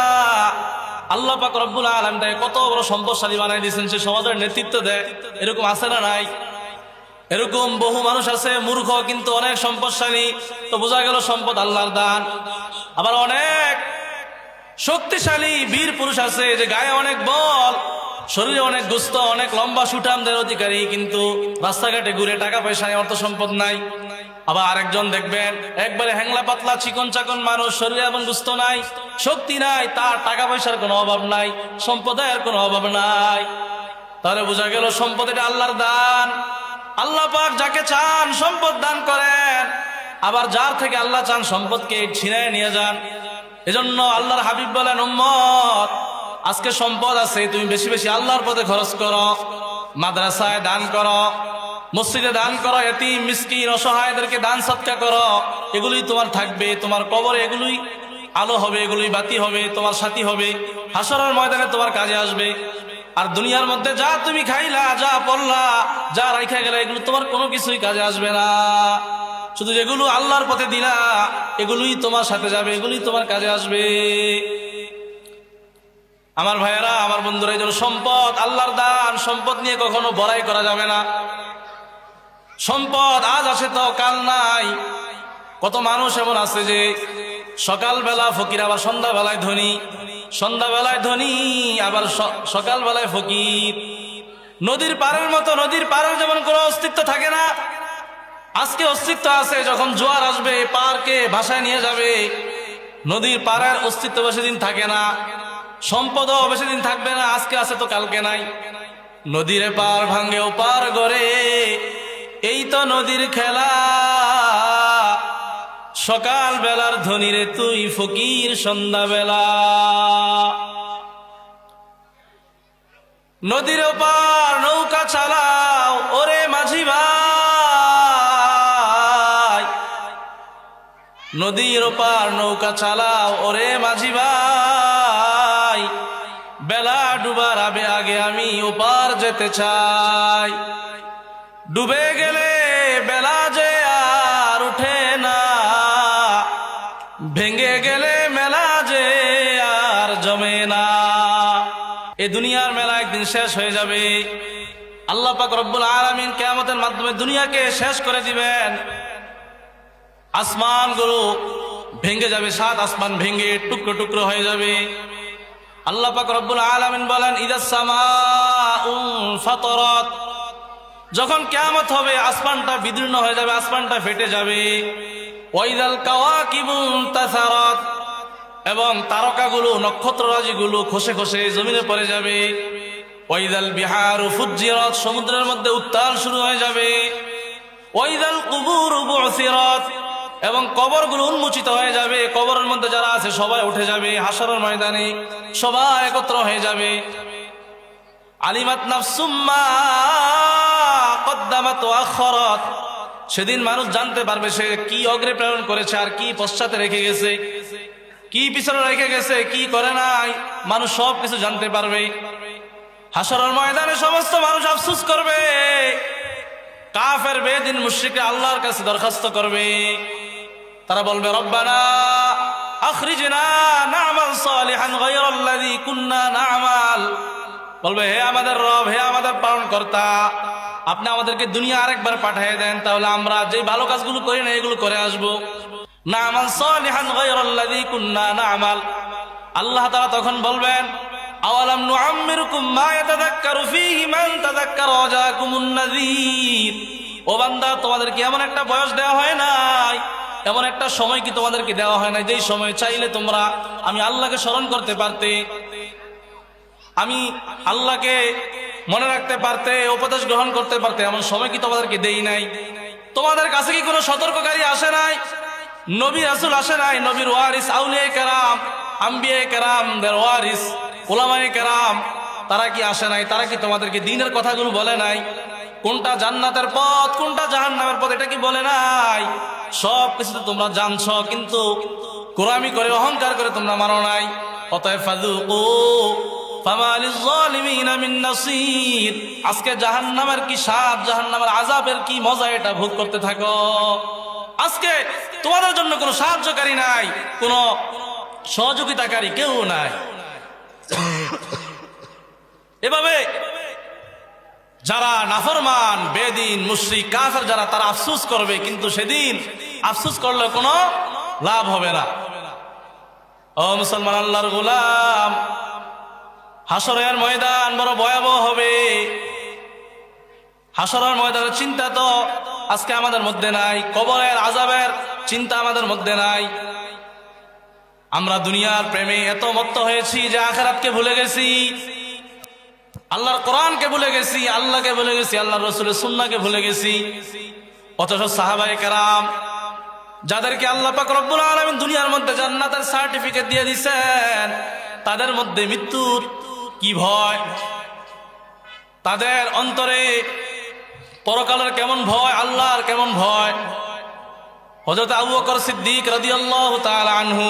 আল্লাহ পাক রব্বুল আলামিন তাকে কত বড় সম্পদশালী বানাই দিয়েছেন, সে সমাজের নেতৃত্ব দেয়। এরকম আছে না নাই? এরকম বহু মানুষ আছে মূর্খ কিন্তু অনেক সম্পদশালী, তো বোঝা গেল সম্পদ আল্লাহর দান। আবার অনেক শক্তিশালী বীর পুরুষ আছে যে গায়ে অনেক বল, শরীরে অনেক গোস্ত, অনেক লম্বা সুঠামদের অধিকারী, কিন্তু রাস্তাঘাটে ঘুরে টাকা পয়সা অর্থ সম্পদ নাই। আবার আরেকজন দেখবেন একবারে হ্যাংলা পাতলা চিকন চাকন মানুষ, শরীরে এমন গোস্ত নাই, শক্তি নাই, তার টাকা পয়সার কোনো অভাব নাই, সম্পদের কোনো অভাব নাই। তাহলে বোঝা গেল সম্পদ এটা আল্লাহর দান। আল্লাহ পাক যাকে চান সম্পদ দান করেন, আবার যার থেকে আল্লাহ চান সম্পদকে ছিনিয়ে নিয়ে যান। এজন্য আল্লাহর হাবিব বলেন, উম্মত, আজকে সম্পদ আছে, তুমি বেশি বেশি আল্লাহর পথে খরচ করো, মাদ্রাসায় দান করো, মসজিদে দান করো, এতিম মিসকিন অসহায়দেরকে দান সৎকা করো। এগুলোই তোমার থাকবে, তোমার কবরে এগুলোই আলো হবে, এগুলোই বাতি হবে, তোমার সাথী হবে, হাসরের ময়দানে তোমার কাজে আসবে। আর দুনিয়ার মধ্যে যা তুমি খাইলা, যা পড়লা, যা রাইখা গেলা, এগুলো তোমার কোনো কিছুই কাজে আসবে না। শুধু যেগুলো আল্লাহর পথে দিলা, এগুলোই তোমার সাথে যাবে, এগুলোই তোমার কাজে আসবে। আমার ভাইয়েরা, আমার বন্ধুরা, এই জন্য সম্পদ আল্লাহর দান, সম্পদ নিয়ে কখনো বড়াই করা যাবে না। সম্পদ আজ আছে তো কাল নাই। কত মানুষ এমন আছে যে সকালবেলা ফকির আবার সন্ধ্যাবেলায় ধনী, সন্ধ্যাবেলায় ধনী আবার সকালবেলায় ফকির। নদীর পাড়ের মতো, নদীর পাড়ের যেমন কোনো অস্তিত্ব থাকে না, আজকে অস্তিত্ব আছে, যখন জোয়ার আসবে পারকে ভাসায় নিয়ে যাবে। নদীর পাড়ের অস্তিত্ব বেশি দিন থাকে না, সম্পদও বেশি দিন থাকবে না, আজকে আছে তো কালকে নাই। নদীর পার ভাঙ্গে ও পার গড়ে, এই তো নদীর খেলা। সকাল বেলার ধনীরে তুই ফকির সন্ধ্যাবেলা। নদীর ওপার নৌকা চালাও ওরে মাঝি ভাই, নদীর ওপার নৌকা চালাও ওরে মাঝি ভাই। বেলা ডুবার আগে আগে আমি ওপার যেতে চাই। ডুবে গেলে বেলা যে আর উঠে না, ভেঙে গেলে মেলা যে আর জমে না। এ দুনিয়ার মেলা একদিন শেষ হয়ে যাবে। আল্লাহ পাক রব্বুল আলামিন কিয়ামতের মাধ্যমে দুনিয়াকে শেষ করে দিবেন। আসমানগুলো ভেঙে যাবে, 7 আসমান ভেঙে টুকরো টুকরো হয়ে যাবে। আল্লাহ পাক রব্বুল আলামিন বলেন, ইদাস সামাউ ফাতারাত, যখন কিয়ামত হবে আসমানটা বিদীর্ণ হয়ে যাবে, আসমানটা ফেটে যাবে। ওয়াইদাল কাওয়াকিবু তাসারাত, এবং তারকাগুলো, নক্ষত্ররাজিগুলো খসে খসে জমিনে পড়ে যাবে। ওয়াইদাল বিহারু ফুজ্জিরাত, সমুদ্রের মধ্যে উত্তাল শুরু হয়ে যাবে। ওয়াইদাল কুবুরু বুসিরাত, এবং কবরগুলো উন্মোচিত হয়ে যাবে। কবরের মধ্যে যারা আছে সবাই উঠে যাবে, হাশরের ময়দানে সবাই একত্র হয়ে যাবে। আলিমাত নাফসুম মা কদ্দামাত ওয়া আখখারাত, সেদিন মানুষ জানতে পারবে সে কি অগ্রে প্রেরণ করেছে আর কি পশ্চাতে রেখে গেছে, কি পিছনে রেখে গেছে, কি করে নাই, মানুষ সব কিছু জানতে পারবে। হাশরের ময়দানে সমস্ত মানুষ আফসোস করবে। কাফের বেদিন মুশরিকরা আল্লাহর কাছে দরখাস্ত করবে, তারা বলবে, রব্বানা আখরিজনা না'মাল সালিহান গায়রাল্লাযী কুননা না'মাল। বলবে, হে আমাদের রব, হে আমাদের পালনকর্তা, আপনি আমাদেরকে দুনিয়া আরেকবার পাঠিয়ে দেন, তাহলে আমরা যে ভালো কাজগুলো করি না এগুলো করে আসবো। না'মাল সালিহান গায়রাল্লাযী কুননা না'মাল। আল্লাহ তাআলা তখন বলবেন, আওয়ালাম নুআম্মিরুকুম মা ইয়াতাযাক্কারু ফীহি মান তাযাক্কারা ওয়া জাআকুমুন নাযীর। ও বান্দা, তোমাদেরকে এমন একটা বয়স দেওয়া হয় নাই, এমন একটা সময় কি তোমাদেরকে দেওয়া হয় নাই যেই সময় চাইলে তোমরা আমি আল্লাহকে স্মরণ করতে পারতে, আমি আল্লাহকে মনে রাখতে পারতে, উপদেশ গ্রহণ করতে পারতে? এমন সময় কি তোমাদেরকে দেই নাই? তোমাদের কাছে কি কোনো সতর্ককারী আসে নাই? নবী রাসূল আসে নাই? নবীর ওয়ারিস আউলিয়া কেরাম, আম্বিয়া কেরামদের ওয়ারিস উলামায়ে কেরাম, তারা কি আসে নাই? তারা কি তোমাদেরকে দ্বীনের কথাগুলো বলে নাই? কোনটা জান্নাতের পথ, কোনটা জাহান্নামের পথ, এটা কি বলে নাই? সব কিছু তো তোমরা জানছো, কিন্তু গোলামি করে, অহংকার করে তোমরা মানো নাই। অতএব ফাযুকু ফামা লিয-যালিমিনা মিন নাসীর। আজকে জাহান্নামের কি স্বাদ, জাহান্নামের আযাবের কি মজা, এটা ভোগ করতে থাকো। আজকে তোমাদের জন্য কোনো সাহায্যকারী নাই, কোনো সহযোগিতাকারী কেউ নাই। এভাবে যারা নাফরমান, বেদিন, মুশরিক, কাফের যারা, তারা আফসোস করবে, কিন্তু সেদিন আফসোস করলে কোনো লাভ হবে না। ও মুসলমান, আল্লাহর গোলাম, হাশরের ময়দান বড় ভয়াবহ হবে। হাশরের ময়দানের চিন্তা তো আজকে আমাদের মধ্যে নাই, কবরের আযাবের চিন্তা আমাদের মধ্যে নাই। আমরা দুনিয়ার প্রেমে এত মত্ত হয়েছি যে আখিরাতকে ভুলে গেছি, আল্লাহর কোরআনকে ভুলে গেছি, আল্লাহকে ভুলে গেছি, আল্লাহর রাসূলের সুন্নাহকে ভুলে গেছি। অথচ সাহাবায়ে কেরাম, যাদেরকে আল্লাহ পাক রব্বুল আলামিন দুনিয়ার মধ্যে জান্নাতের সার্টিফিকেট দিয়ে দিয়েছেন, তাদের মধ্যে মৃত্যুর কি ভয়, তাদের অন্তরে পরকালের কেমন ভয়, আল্লাহর কেমন ভয়। হযরত আবু বকর সিদ্দিক রাদিয়াল্লাহু তাআলা আনহু,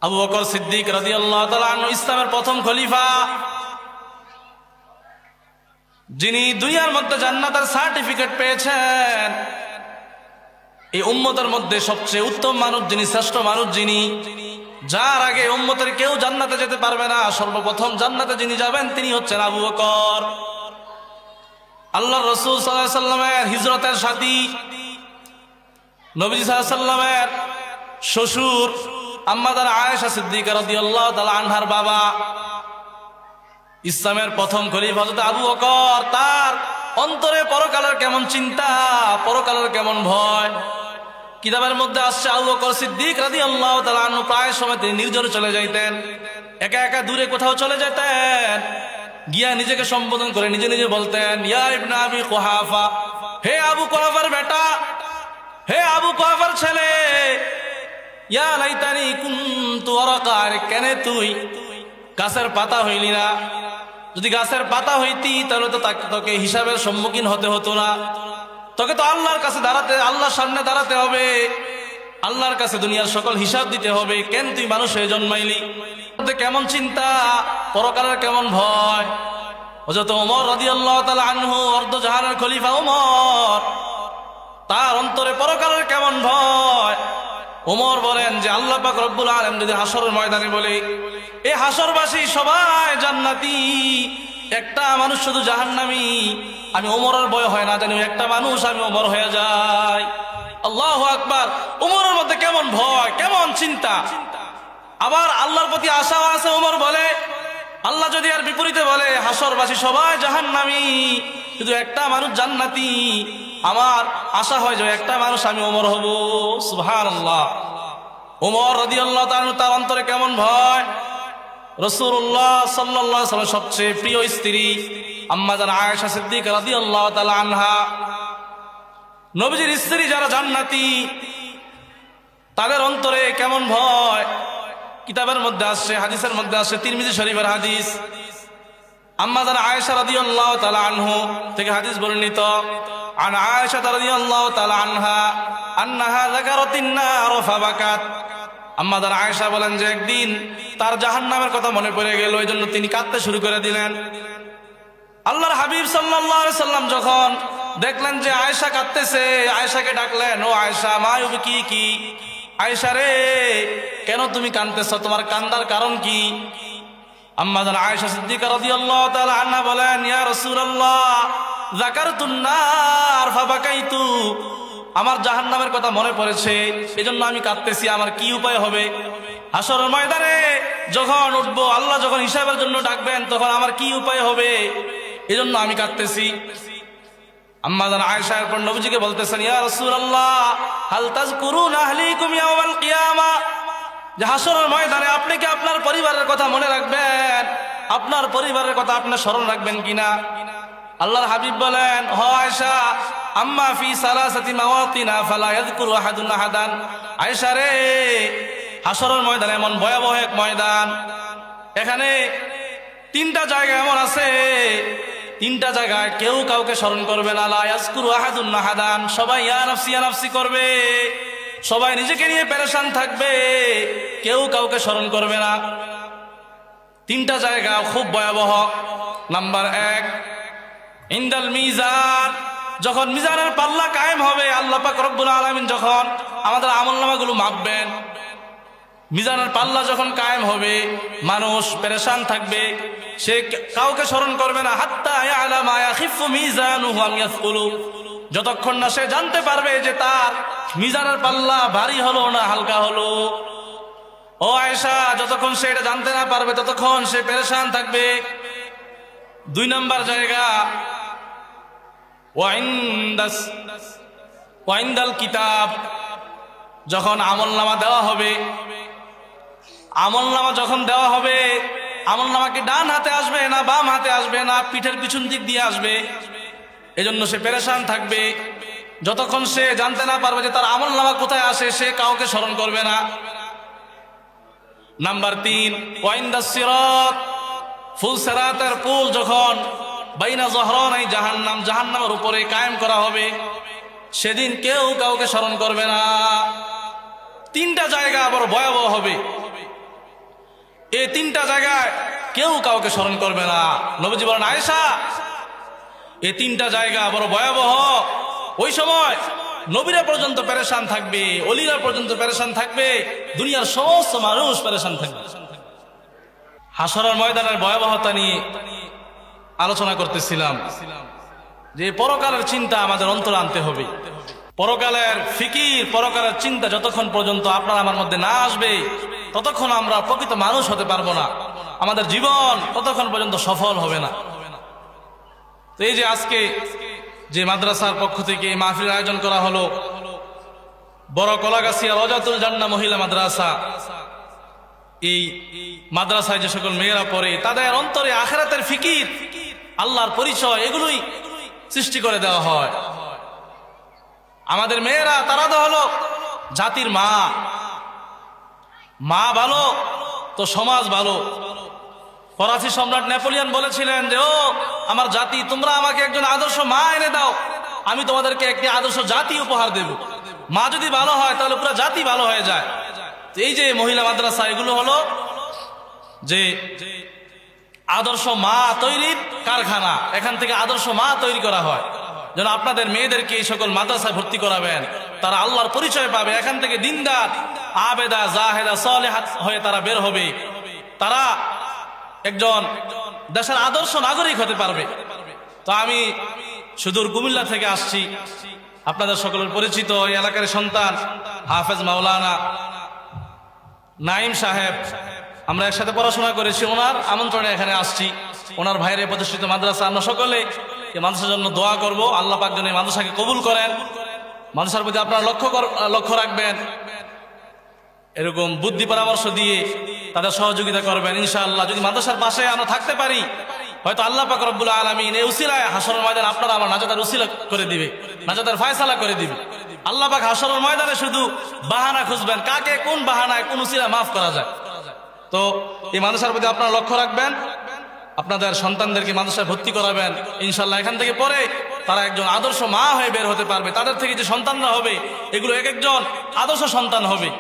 আবু বকর সিদ্দিক রাদিয়াল্লাহু তাআলা আনহু ইসলামের প্রথম খলিফা, যিনি দুনিয়ার মধ্যে জান্নাতের সার্টিফিকেট পেয়েছেন। এই উম্মতের মধ্যে সবচেয়ে উত্তম মানুষ যিনি, শ্রেষ্ঠ মানুষ যিনি, যার আগে উম্মতের কেউ জান্নাতে যেতে পারবে না, সর্বপ্রথম জান্নাতে যিনি যাবেন তিনি হচ্ছেন আবু বকর। আল্লাহর রাসূল সাল্লাল্লাহু আলাইহি সাল্লামের হিজরতের সাথী, নবী সাল্লাল্লাহু আলাইহি সাল্লামের শ্বশুর আম্মাদার আয়েশা সিদ্দিকা রাদিয়াল্লাহু তাআলা আনহার বাবা, ইসলামের প্রথম খলিফা হযরত আবু বকর, তার অন্তরে পরকালের কেমন চিন্তা, পরকালের কেমন ভয়। কিতাবের মধ্যে আসছে আবু বকর সিদ্দিক রাদিয়াল্লাহু তাআলা আনহু প্রায় সময় তিনি নির্জনে চলে যাইতেন, একা একা দূরে কোথাও চলে যেতেন, গিয়া নিজেকে সম্বোধন করে নিজে নিজে বলতেন, ইয়া ইবনে আবি কুহাফা, হে আবু কুহাফার বেটা, হে আবু কুহাফার ছেলে, ইয়া লাইতানি কুনতু ওয়ারাকা, কেন তুই গাছের পাতা হইলি না? যদি গাছের পাতা হইতি তাহলে তো তোকে হিসাবের সম্মুখীন হতে হতো না, তোকে তো আল্লাহর কাছে দাঁড়াতে, আল্লাহর সামনে দাঁড়াতে হবে, আল্লাহর কাছে দুনিয়ার সকল হিসাব দিতে হবে, কেন তুই মানুষ হয়ে জন্মাইলি? কেমন চিন্তা, পরকালের কেমন ভয়। হযরত ওমর রাদিয়াল্লাহু তাআলা আনহু, অর্ধজাহানের খলিফা ওমর, তার অন্তরে পরকালের কেমন ভয়। ওমর বলেন যে আল্লাহ পাক রব্বুল আলামিন যদি হাসরের ময়দানে বলে, এই হাসরবাসী সবাই জান্নাতি, একটা মানুষ শুধু জাহান্নামী, আমি ওমরের ভয় হয় না জানি একটা মানুষ আমি ওমর হয়ে যাই। আল্লাহু আকবার। ওমরের মধ্যে কেমন ভয়, কেমন চিন্তা, আবার আল্লাহর প্রতি আশাও আছে। ওমর বলে, আল্লাহ যদি আর বিপরীতে বলে হাসরবাসী সবাই জাহান্নামী, শুধু একটা মানুষ জান্নাতি, আমার আশা হয় যে একটা মানুষ আমি ওমর হব। সুবহানাল্লাহ। ওমর রাদিয়াল্লাহু তাআলা তার অন্তরে কেমন ভয়। রাসূলুল্লাহ সাল্লাল্লাহু আলাইহি ওয়াসাল্লাম সবচেয়ে প্রিয় স্ত্রী আম্মা জান আয়েশা সিদ্দিকা রাদিয়াল্লাহু তাআলা আনহা, নবীজির স্ত্রী যারা জান্নাতি, তাদের অন্তরে কেমন ভয়। কিতাবের মধ্যে আসছে, হাদিসের মধ্যে আসছে, তিরমিজি শরীফের হাদিস, আম্মা জান আয়েশা রাদিয়াল্লাহু তাআলা আনহু থেকে হাদিস বর্ণিত, আন আয়েশা রাদিয়াল্লাহু তাআলা আনহা আন্নাহা যাকারাতিন নার ফাবাকাত। আম্মা জান আয়েশা বলেন যে একদিন তার জাহান্নামের কথা মনে পড়ে গেল, এই জন্য তিনি কাঁদতে শুরু করে দিলেন। আল্লাহর হাবিব সাল্লাল্লাহু আলাইহি সাল্লাম যখন দেখলেন যে আয়েশা কাঁদতেছে, আয়েশাকে ডাকলেন, ও আয়েশা, মা ইউবকি কি, আয়েশা রে কেন তুমি কাঁদতেছ, তোমার কান্দার কারণ কি? আম্মা জান আয়েশা সিদ্দিকা রাদিয়াল্লাহু তাআলা আনহা বলেন, ইয়া রাসূলুল্লাহ যাকারতুন নার ফাবাকাইতু, আমার জাহান্নামের কথা মনে পড়েছে, এজন্য আমি কাঁদতেছি, আমার কি উপায় হবে? হাসরের ময়দানে যখন উঠবো, আল্লাহ যখন হিসাবের জন্য ডাকবেন, তখন আমার কি উপায় হবে, এজন্য আমি কাঁদতেছি। আম্মা জান আয়েশা এরপর নবীজিকে বলতেছেন, ইয়া রাসূলুল্লাহ হাল তাযকুরুনা আহলিকুম ইয়াওমাল কিয়ামা, যে হাসরের ময়দানে আপনি কি আপনার পরিবারের কথা মনে রাখবেন, আপনার পরিবারের কথা আপনি স্মরণ রাখবেন কিনা? আল্লাহর হাবিব বলেন, হ আয়েশা, আম্মা ফি সালাসাতি মাওয়াতিনা ফালা ইয়াযকুরু আহাদুন আহাদান। আয়েশা রে, হাসরের ময়দান এমন ভয়াবহ এক ময়দান, এখানে তিনটা জায়গা এমন আছে, তিনটা জায়গায় কেউ কাউকে স্মরণ করবে না। লা ইয়াযকুরু আহাদুন আহাদান, সবাই ইয়া নাফসি করবে, সবাই নিজেকে নিয়ে পেরেশান থাকবে, কেউ কাউকে স্মরণ করবে না। তিনটা জায়গা খুব ভয়াবহ। নাম্বার 1, ইনদাল মিজান, যখন মিজানের পাল্লা কায়েম হবে, আল্লাহ পাক রব্বুল আলামিন যখন আমাদের আমলনামাগুলো মাপবেন, মিজানের পাল্লা যখন কায়েম হবে, মানুষ পেরেশান থাকবে, সে কাউকে স্মরণ করবে না। হাত্তা ইয়ালামা ইয়াখিফু মিজানুহু আম ইয়াসকুলু, যতক্ষণ না সে জানতে পারবে যে তার মিজানের পাল্লা ভারী হলো না হালকা হলো। ও আয়েশা, যতক্ষণ সে এটা জানতে না পারবে ততক্ষণ সে পেরেশান থাকবে। 2 নম্বর জায়গা, ওয়াইন্দাল কিতাব, যখন আমলনামা দেওয়া হবে, আমলনামা যখন দেওয়া হবে, আমলনামা কি ডান হাতে আসবে না বাম হাতে আসবে না পিঠের পিছন দিক দিয়ে আসবে, এজন্য সে পেরেশান থাকবে। যতক্ষণ সে জানতে না পারবে যে তার আমলনামা কোথায় আসে, সে কাউকে স্মরণ করবে না। নাম্বার 3, ওয়াইন্দাস সিরাত, ফুলসিরাতের পুল যখন বাইনা যহরানাই জাহান্নাম, জাহান্নামের উপরে কায়েম করা হবে, সেদিন কেউ কাউকে স্মরণ করবে না। তিনটা জায়গা বড় ভয়াবহ হবে, এই তিনটা জায়গায় কেউ কাউকে স্মরণ করবে না। নবীজি বলেন, আয়েশা, এই তিনটা জায়গা বড় ভয়াবহ। ওই সময় নবীরা পর্যন্ত পেরেশান থাকবে, ওলিরা পর্যন্ত পেরেশান থাকবে, দুনিয়ার সমস্ত মানুষ পেরেশান থাকবে। হাসরের ময়দানের ভয়াবহতা নিয়ে আলোচনা করতেছিলাম যে পরকালের চিন্তা আমাদের অন্তরে আনতে হবে। পরকালের ফিকির, পরকালের চিন্তা যতক্ষণ পর্যন্ত আপনার আমার মধ্যে না আসবে ততক্ষণ আমরা প্রকৃত মানুষ হতে পারবো না, আমাদের জীবন ততক্ষণ পর্যন্ত সফল হবে না। তো এই যে আজকে যে মাদ্রাসার পক্ষ থেকে এই মাহফিলের আয়োজন করা হলো, বড় কলাগাছিয়া রজাতুল জান্নাহ মহিলা মাদ্রাসা, এই মাদ্রাসায় যে সকল মেয়েরা পড়ে তাদের অন্তরে আখিরাতের ফিকির, আল্লাহর পরিচয়, এগুলোই সৃষ্টি করে দেওয়া হয়। আমাদের মেয়েরা তারা তো হলো জাতির মা, মা ভালো তো সমাজ ভালো। ফরাসি সম্রাট নেপোলিয়ন বলেছিলেন যে ও আমার জাতি, তোমরা আমাকে একজন আদর্শ মা এনে দাও, আমি তোমাদেরকে একটি আদর্শ জাতি উপহার দেব। মা যদি ভালো হয় তাহলে পুরো জাতি ভালো হয়ে যায়। এই যে মহিলা মাদ্রাসা, এগুলো হলো যে আদর্শ মা তৈরির কারখানা, এখান থেকে আদর্শ মা তৈরি করা হয়। যেন আপনাদের মেয়েদেরকে এই সকল মাদ্রাসায় ভর্তি করাবেন, তারা আল্লাহর পরিচয় পাবে, এখান থেকে দিনদার আবেদা জাহেদা সালেহাত হয়ে তারা বের হবে, তারা একজন দেশের আদর্শ নাগরিক হতে পারবে। তো আমি সুদূর কুমিল্লা থেকে আসছি, আপনাদের সকলের পরিচিত এই এলাকার সন্তান হাফেজ মাওলানা নাইম সাহেব, আমরা একসাথে পড়াশোনা করেছি, ওনার আমন্ত্রণে এখানে আসছি। ওনার ভাইরে প্রতিষ্ঠিত মাদ্রাসা, আমরা সকলে এই মাদ্রাসার জন্য দোয়া করব, আল্লাহ পাক যেন এই মাদ্রাসাকে কবুল করেন। মাদ্রাসার প্রতি আপনারা লক্ষ্য রাখবেন, এরকম বুদ্ধি পরামর্শ দিয়ে তাদের সহযোগিতা করবেন ইনশাআল্লাহ। যদি মাদ্রাসার পাশে আমরা থাকতে পারি, হয়তো আল্লাহ পাক রব্বুল আলামিন এই উসিলায় হাসরের ময়দানে আপনারা আমার নাজাতের উসিলা করে দিবে, নাজাতের ফয়সালা করে দিবে। আল্লাহ পাক হাসরের ময়দানে শুধু বাহানা খুঁজবেন, কাকে কোন বাহানায় কোন উসিলা মাফ করা যায়। তো এই মাদ্রাসার প্রতি আপনারা লক্ষ্য রাখবেন, আপনাদের সন্তানদেরকে মাদ্রাসায় ভর্তি করাবেন ইনশাআল্লাহ। এখান থেকে পরে তারা একজন আদর্শ মা হয়ে বের হতে পারবে, তাদের থেকে যে সন্তানরা হবে এগুলো এক একজন আদর্শ সন্তান হবে।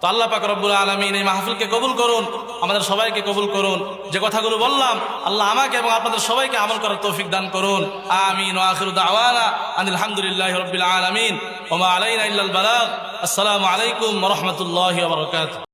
তো আল্লাহ পাক রব্বুল আলামিন এই মাহফিলকে কবুল করুন, আমাদের সবাইকে কবুল করুন। যে কথাগুলো বললাম আল্লাহ আমাকে এবং আপনাদের সবাইকে আমল করার তৌফিক দান করুন। আমিন ওয়া আখিরু দাওয়ানা আনিল হামদুলিল্লাহি রাব্বিল আলামিন ওয়া মা আলাইনা ইল্লাল বালাগ। আসসালামু আলাইকুম ওয়া রাহমাতুল্লাহি ওয়া বারাকাতুহু।